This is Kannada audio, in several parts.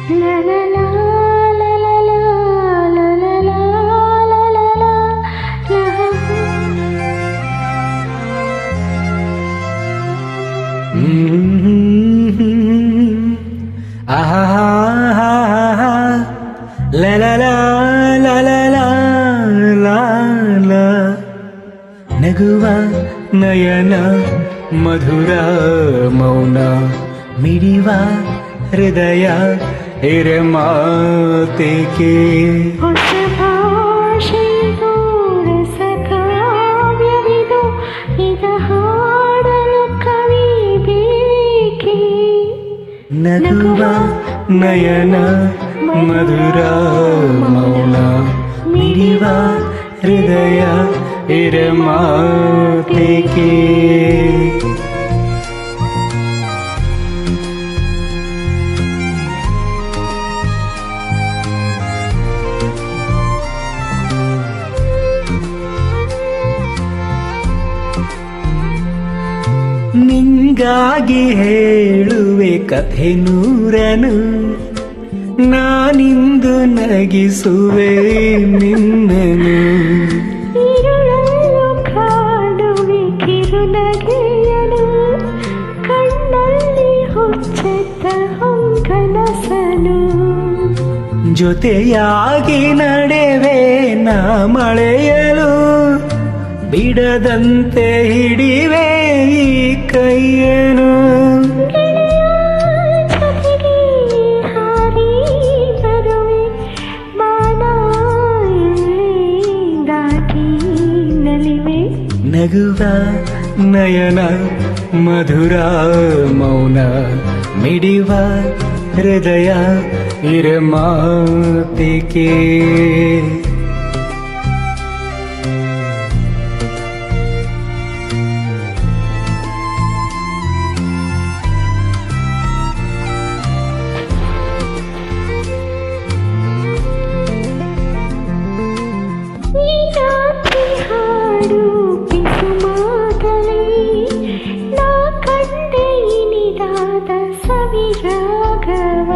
La la la la la la la la la la la la la la la la la la la la ನಗುವ ನಯನ ಮಧುರ ಮೌನ ಮಿಡಿವ ಹೃದಯ ಹಿರಮಾತೆಗೆ ಹೊಸ ಭಾಷೆಯಿದು ರಸಕಾವ್ಯವಿದು ಇದ ಹಾಡಲು ಕವಿ ಬೇಕೆ ನಗುವ ನಯನ ಮಧುರ ಮೌನ ಮಿಡಿವ ಹೃದಯ ಹಿರಮಾತೆಗೆ ನಿಂಗಾಗಿ ಹೇಳುವೆ ಕಥೆ ನೂರನು ನಾನಿಂದು ನಗಿಸುವೆ ನಿನ್ನನು ഇരുളಲ್ಲೂ ಕಾಡುವೆ ಕಿರುನಗೆಯನು ಕಣ್ಣಲ್ಲಿ ಹುಚ್ಚೆತ್ತ ಹೊಂಕನಸನು ಜೊತೆಯಾಗಿ ನಡೆವೆ ನಾ ಮಳೆಯಲು ಬಿಡದಂತೆ ಹಿಡಿವೆ ಈ ಕೈಯನು ಜೊತೆಗೆ ಹಾರಿ ಬರುವೆ ಬಾಣ ಎಲ್ಲಿ ದಾಟಿ ನಲಿವೆ ನಗುವ ನಯನ ಮಧುರ ಮೌನ ಮಿಡಿವ ಹೃದಯ ಹಿರಮಾತೆಗೆ ಈ ರಾತ್ರಿ ಹಾಡು ಪಿಸುಮಾಗಲಿ ನಾ ಕಂಡೆ ಇನಿದಾದ ಸವಿರಾಗವ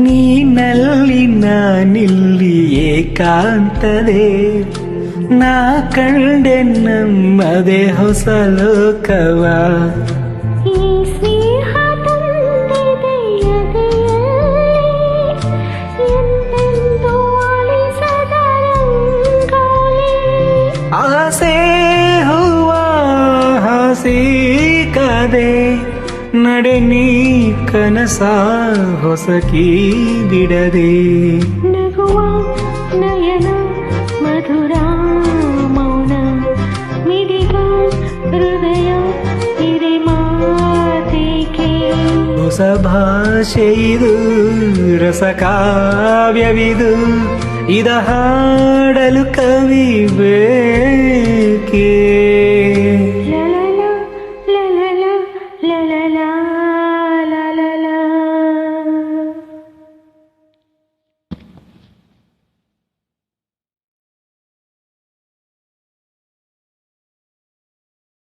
ನೀನಲ್ಲಿ ನಾನಿಲ್ಲಿ ಏಕಾಂತದೆ ನಾ ಕಂಡೆ ನಮ್ಮದೇ ಹೊಸ ಲೋಕವ ಈ ಸ್ನೇಹ ತಂದಿದೆ ಎದೆಯಲ್ಲಿ ಎಂದೆಂದೂ ಅಳಿಸದ ರಂಗೋಲಿ ಆಸೆ ಹೂವ ಹಸಿ ಕದೆ ನಡೆ ನೀ ಕನಸ ಹೊಸಕಿ ಬಿಡದೆ ನಗುವ ನಯನ ಮಧುರ ಮೌನ ಮಿಡಿವ ಹೃದಯ ಹಿರಿಮಾತೆಗೆ ಹೊಸ ಭಾಷೆ ಇದು ರಸಕಾವ್ಯವಿದು ಇದ ಹಾಡಲು ಕವಿ ಬೇಕೇ